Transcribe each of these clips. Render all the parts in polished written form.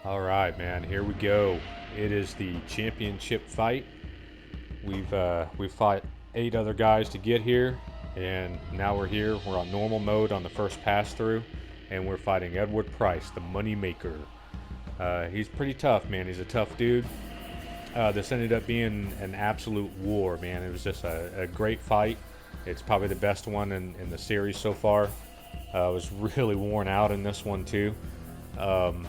All right, man. Here we go. It is the championship fight. We've fought 8 other guys to get here, and now we're here. We're on normal mode on the first pass through, and we're fighting Edward Price, the Moneymaker. He's pretty tough, man. He's a tough dude. This ended up being an absolute war, man. It was just a great fight. It's probably the best one in the series so far. I was really worn out in this one too. Um,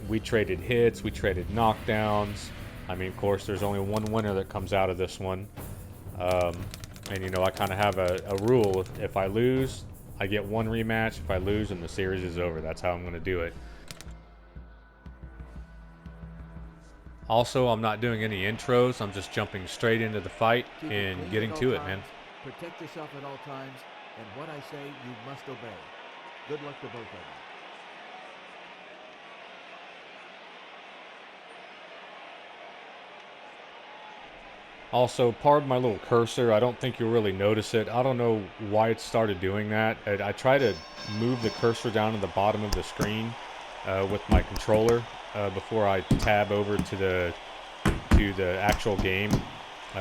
we traded hits, we traded knockdowns. I mean, of course, there's only one winner that comes out of this one. Um, and, I kind of have a rule. If I lose, I get one rematch. If I lose, and the series is over. That's how I'm going to do it. Also, I'm not doing any intros. I'm just jumping straight into the fight Keep it and clean at getting all to it, man. times, protect yourself at all times, and what I say you must obey. Good luck to both of you. Also, pardon my little cursor. I don't think you'll really notice it. I don't know why it started doing that. I try to move the cursor down to the bottom of the screen with my controller before I tab over to the actual game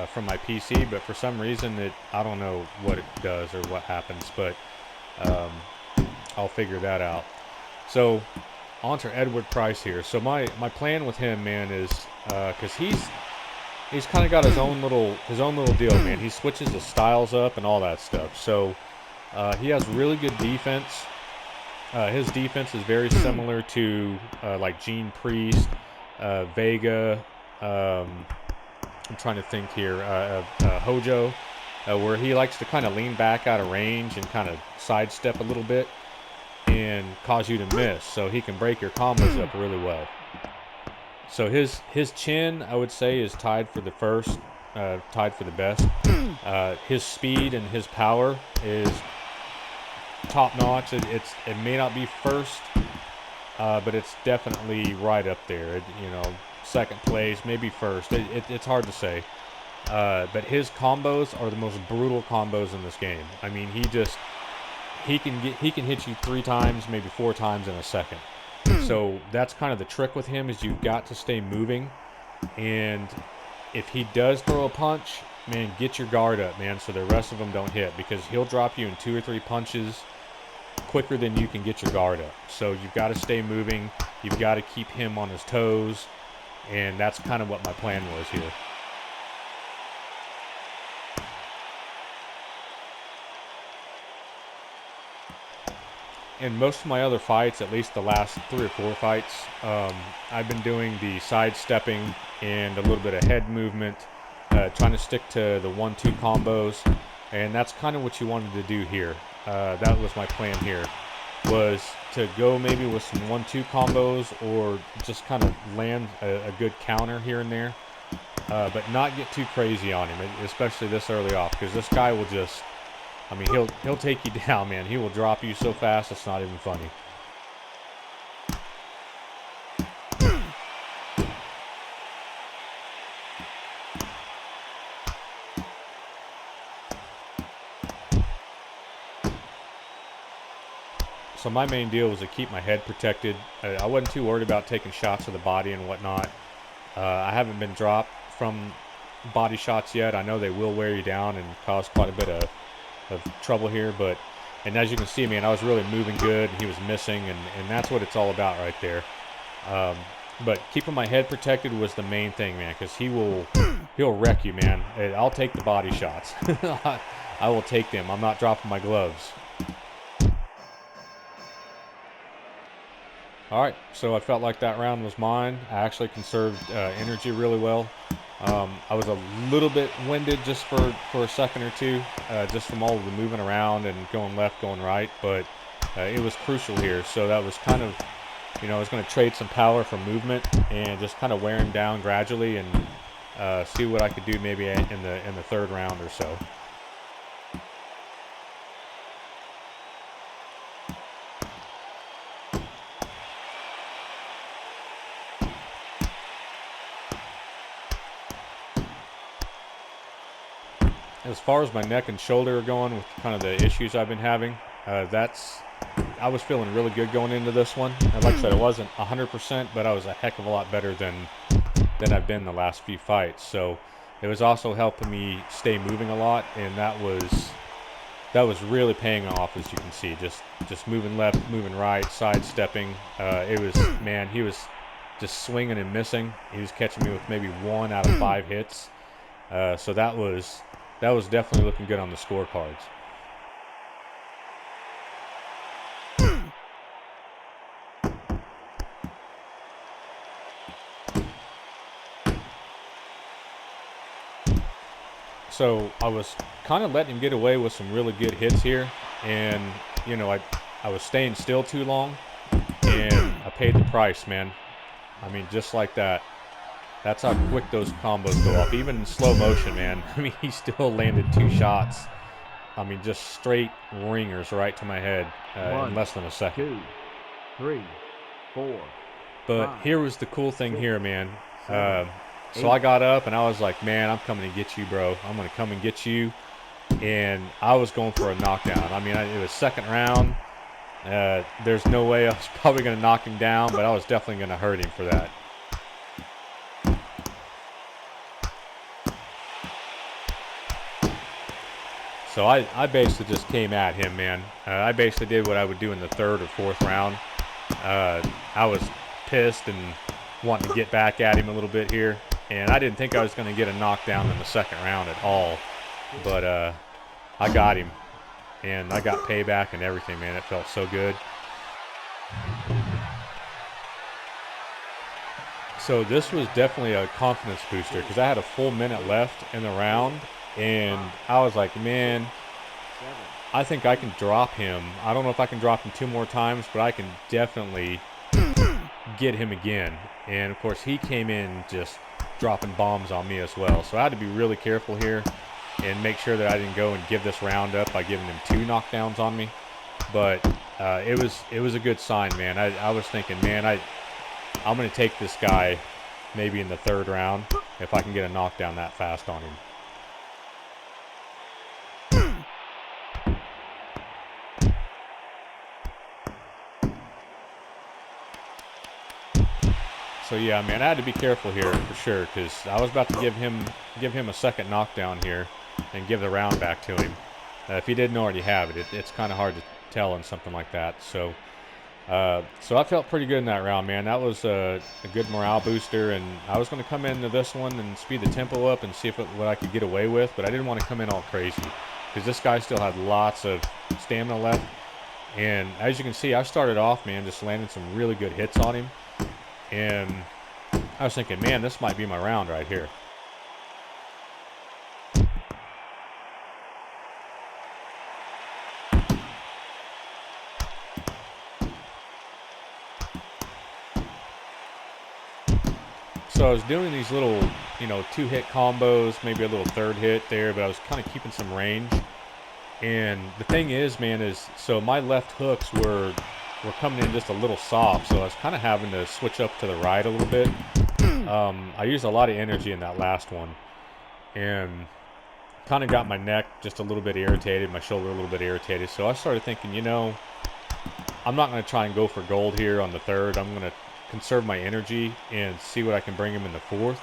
from my PC. But for some reason, I don't know what it does or what happens. But um, I'll figure that out. So, on to Edward Price here. So my plan with him, man, is because he's kind of got his own little deal, man. He switches his styles up and all that stuff. So he has really good defense. His defense is very similar to like Gene Priest, Vega. I'm trying to think here. Hojo, where he likes to kind of lean back out of range and kind of sidestep a little bit and cause you to miss. So he can break your combos up really well. So his chin, I would say, is tied for the first, tied for the best. His speed and his power is top notch. It may not be first, but it's definitely right up there. Second place, maybe first. It's hard to say. But his combos are the most brutal combos in this game. I mean, he can hit you 3 times, maybe 4 times in a second. So that's kind of the trick with him is you've got to stay moving. And if he does throw a punch, man, get your guard up, man, so the rest of them don't hit because he'll drop you in 2 or 3 punches quicker than you can get your guard up. So you've got to stay moving. You've got to keep him on his toes. And that's kind of what my plan was here. In most of my other fights, at least the last 3 or 4 fights, I've been doing the sidestepping and a little bit of head movement, trying to stick to the 1-2 combos, and that's kind of what you wanted to do here. That was my plan here, was to go maybe with some 1-2 combos or just kind of land a good counter here and there, but not get too crazy on him, especially this early off, because this guy will just I mean, he'll take you down, man. He will drop you so fast it's not even funny. So my main deal was to keep my head protected. I wasn't too worried about taking shots to the body and whatnot. I haven't been dropped from body shots yet. I know they will wear you down and cause quite a bit of trouble here, and as you can see, man, I was really moving good and he was missing, and that's what it's all about right there. Um, but keeping my head protected was the main thing, man, because he'll wreck you, man. I'll take the body shots. I will take them. I'm not dropping my gloves. All right, so I felt like that round was mine. I actually conserved energy really well. I was a little bit winded just for a second or two, just from all of the moving around and going left, going right, but it was crucial here. So that was kind of, I was going to trade some power for movement and just kind of wear him down gradually and see what I could do maybe in the third round or so. As far as my neck and shoulder are going with kind of the issues I've been having, that's I was feeling really good going into this one. And like I said, it wasn't 100%, but I was a heck of a lot better than I've been the last few fights. So it was also helping me stay moving a lot, and that was really paying off, as you can see. Just moving left, moving right, sidestepping. It was, man, he was just swinging and missing. He was catching me with maybe 1 out of 5 hits. So that was definitely looking good on the scorecards. So I was kind of letting him get away with some really good hits here, and I was staying still too long, and I paid the price, man. I mean, just like that. That's how quick those combos go off. Even in slow motion, man. I mean, he still landed 2 shots. I mean, just straight ringers right to my head in less than a second. 2, 3, 4. But 5, here was the cool thing 6, here, man. 7, So 8. I got up and I was like, man, I'm coming to get you, bro. I'm going to come and get you. And I was going for a knockdown. I mean, it was second round. There's no way I was probably going to knock him down, but I was definitely going to hurt him for that. So I basically just came at him, man. I basically did what I would do in the third or fourth round. I was pissed and wanting to get back at him a little bit here. And I didn't think I was going to get a knockdown in the second round at all. But I got him. And I got payback and everything, man. It felt so good. So this was definitely a confidence booster because I had a full minute left in the round. And I was like, man, I think I can drop him. I don't know if I can drop him 2 more times, but I can definitely get him again. And, of course, he came in just dropping bombs on me as well. So I had to be really careful here and make sure that I didn't go and give this round up by giving him 2 knockdowns on me. But it was a good sign, man. I was thinking, man, I'm going to take this guy maybe in the third round if I can get a knockdown that fast on him. So yeah, man, I had to be careful here for sure because I was about to give him a second knockdown here and give the round back to him. If he didn't already have it, it's kind of hard to tell in something like that. So I felt pretty good in that round, man. That was a good morale booster, and I was going to come into this one and speed the tempo up and see what I could get away with, but I didn't want to come in all crazy because this guy still had lots of stamina left. And as you can see, I started off, man, just landing some really good hits on him. And I was thinking, man, this might be my round right here. So I was doing these little, 2-hit combos, maybe a little third hit there, but I was kind of keeping some range. And the thing is, man, so my left hooks were coming in just a little soft, so I was kind of having to switch up to the right a little bit. I used a lot of energy in that last one, and kind of got my neck just a little bit irritated, my shoulder a little bit irritated. So I started thinking, I'm not going to try and go for gold here on the third. I'm going to conserve my energy and see what I can bring him in the fourth,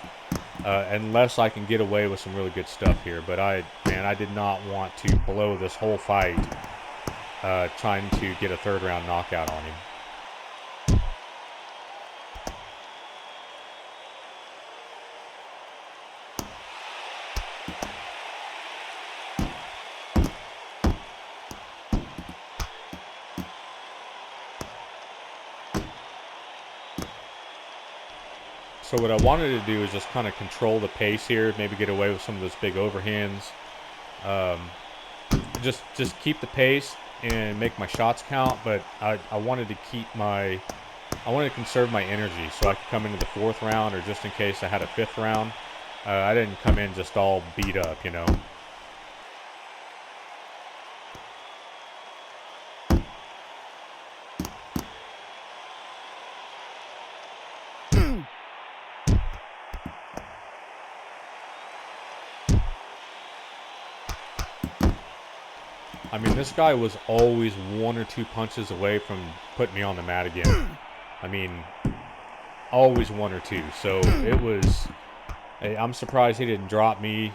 unless I can get away with some really good stuff here. But I did not want to blow this whole fight trying to get a third round knockout on him. So what I wanted to do is just kind of control the pace here, maybe get away with some of those big overhands. Just keep the pace and make my shots count, but I wanted to conserve my energy so I could come into the fourth round, or just in case I had a fifth round. I didn't come in just all beat up, I mean, this guy was always 1 or 2 punches away from putting me on the mat again. I mean, always 1 or 2. So it was. I'm surprised he didn't drop me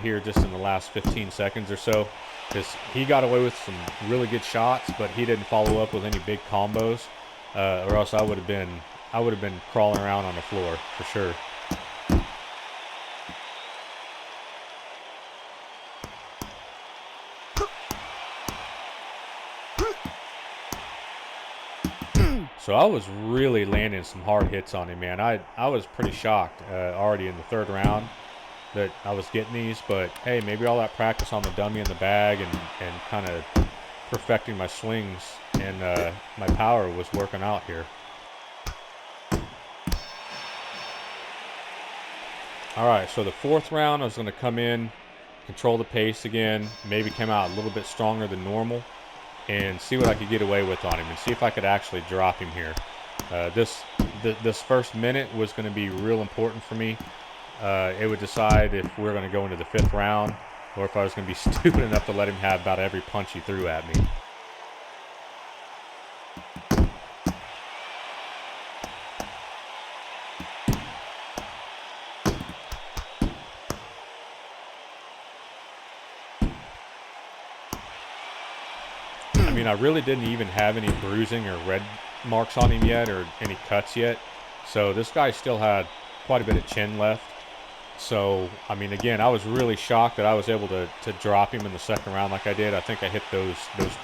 here just in the last 15 seconds or so, because he got away with some really good shots, but he didn't follow up with any big combos, or else I would have been crawling around on the floor for sure. So I was really landing some hard hits on him, man. I was pretty shocked already in the third round that I was getting these, but hey, maybe all that practice on the dummy in the bag and kind of perfecting my swings and my power was working out here. All right, so the fourth round, I was going to come in, control the pace again, maybe come out a little bit stronger than normal, and see what I could get away with on him, and see if I could actually drop him here. This first minute was going to be real important for me. It would decide if we're going to go into the fifth round, or if I was going to be stupid enough to let him have about every punch he threw at me. I mean, I really didn't even have any bruising or red marks on him yet, or any cuts yet. So this guy still had quite a bit of chin left. So, I mean, again, I was really shocked that I was able to drop him in the second round like I did. I think I hit those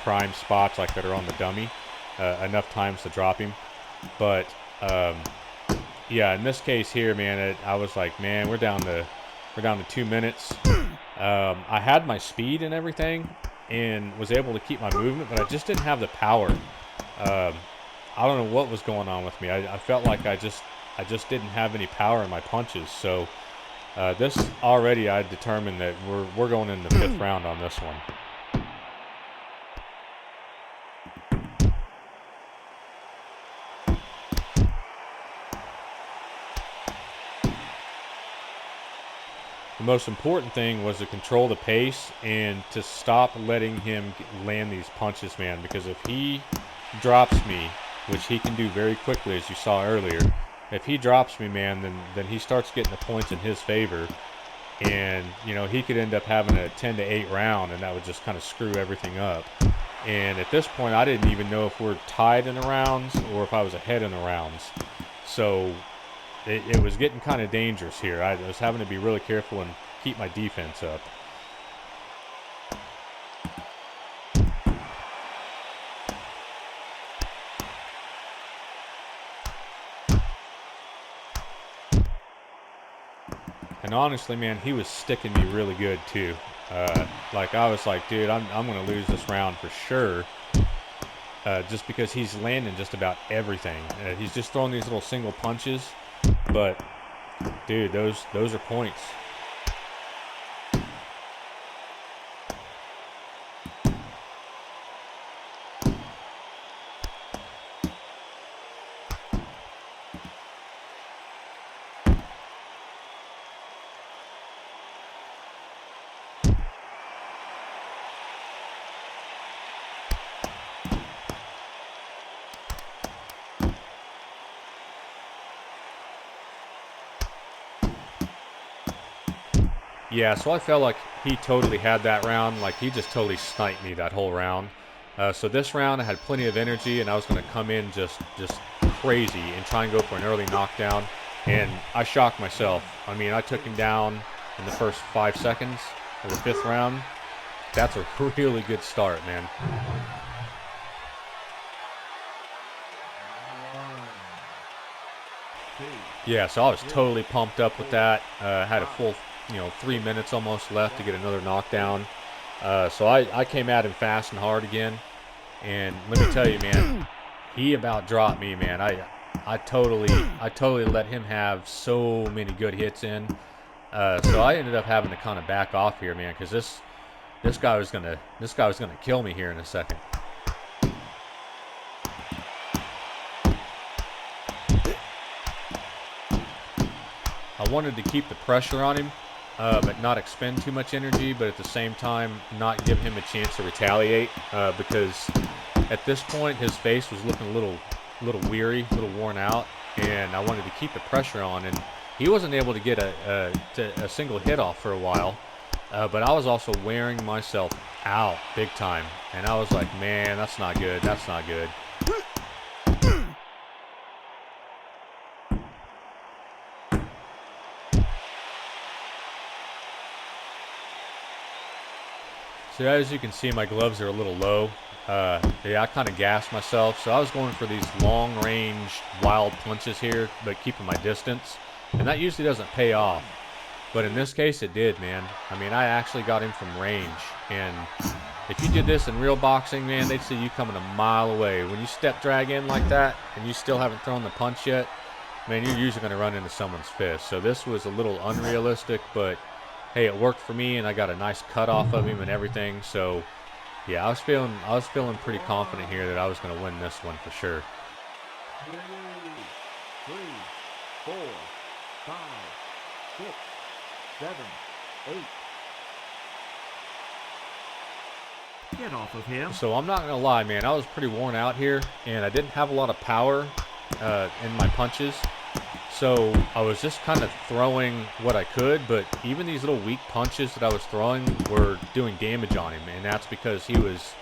prime spots like that are on the dummy enough times to drop him. But, yeah, in this case here, man, I was like, man, we're down to 2 minutes. I had my speed and everything and was able to keep my movement, but I just didn't have the power. I don't know what was going on with me. I felt like I just didn't have any power in my punches. So this already, I determined that we're going in the fifth round on this one. The most important thing was to control the pace and to stop letting him land these punches, man, because if he drops me, which he can do very quickly, as you saw earlier, if he drops me, man, then he starts getting the points in his favor, and you know, he could end up having a 10-8 round, and that would just kind of screw everything up. And at this point, I didn't even know if we're tied in the rounds or if I was ahead in the rounds. So it was getting kind of dangerous here. I was having to be really careful and keep my defense up. And honestly, man, he was sticking me really good too. Like, I was like, dude, I'm going to lose this round for sure. Just because he's landing just about everything. He's just throwing these little single punches. But, dude, those are points. Yeah, so I felt like he totally had that round. Like, he just totally sniped me that whole round. So this round, I had plenty of energy, and I was going to come in just crazy and try and go for an early knockdown. And I shocked myself. I mean, I took him down in the first 5 seconds of the fifth round. That's a really good start, man. Yeah, so I was totally pumped up with that. Had a full 3 minutes almost left to get another knockdown. So I came at him fast and hard again. And let me tell you, man, he about dropped me, man. I totally let him have so many good hits in. So I ended up having to kind of back off here, man, because this guy was gonna kill me here in a second. I wanted to keep the pressure on him, but not expend too much energy, but at the same time not give him a chance to retaliate, because at this point his face was looking a little weary, a little worn out, and I wanted to keep the pressure on, and he wasn't able to get a single hit off for a while, but I was also wearing myself out big time, and I was like, man, that's not good, that's not good. So as you can see, my gloves are a little low. Yeah, I kind of gassed myself. So I was going for these long-range wild punches here, but keeping my distance. And that usually doesn't pay off. But in this case, it did, man. I mean, I actually got him from range. And if you did this in real boxing, man, they'd see you coming a mile away. When you step drag in like that, and you still haven't thrown the punch yet, man, you're usually going to run into someone's fist. So this was a little unrealistic, but hey, it worked for me, and I got a nice cut off of him and everything. So, yeah, I was feeling pretty confident here that I was going to win this one for sure. 3, 4, 5, 6, 7, 8. Get off of him. So I'm not going to lie, man, I was pretty worn out here, and I didn't have a lot of power in my punches. So I was just kind of throwing what I could, but even these little weak punches that I was throwing were doing damage on him, and that's because he was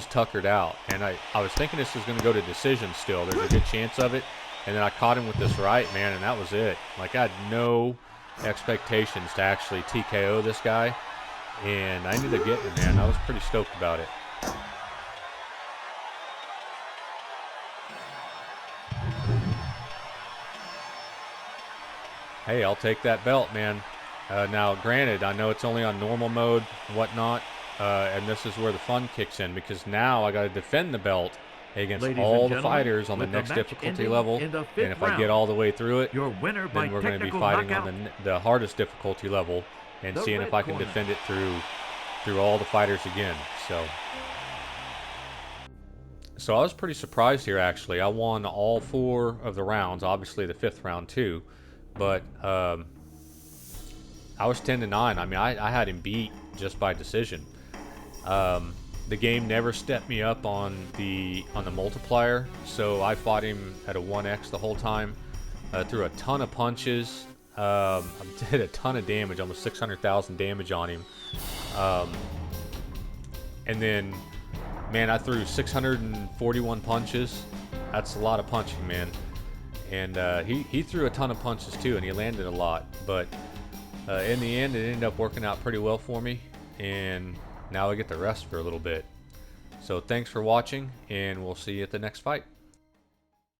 tuckered out. And I was thinking this was going to go to decision still. There's a good chance of it. And then I caught him with this right, man, and that was it. Like, I had no expectations to actually TKO this guy, and I ended up getting it, man. I was pretty stoked about it. Hey, I'll take that belt, man. Now, granted, I know it's only on normal mode and whatnot, and this is where the fun kicks in, because now I got to defend the belt against Ladies all and the gentlemen, fighters on the with the next match difficulty ending level. in the And fifth if I get round, all the way through it, your winner by then we're going to be technical fighting knockout, on the hardest difficulty level and the seeing red if I can corner. defend it through all the fighters again. So I was pretty surprised here, actually. I won all 4 of the rounds, obviously the 5th round too, but I was 10-9. I mean, I had him beat just by decision. The game never stepped me up on the multiplier, so I fought him at a 1x the whole time. Threw a ton of punches. I did a ton of damage, almost 600,000 damage on him. And then, man, I threw 641 punches. That's a lot of punching, man. And he threw a ton of punches too, and he landed a lot. But in the end, it ended up working out pretty well for me. And now I get to rest for a little bit. So thanks for watching, and we'll see you at the next fight.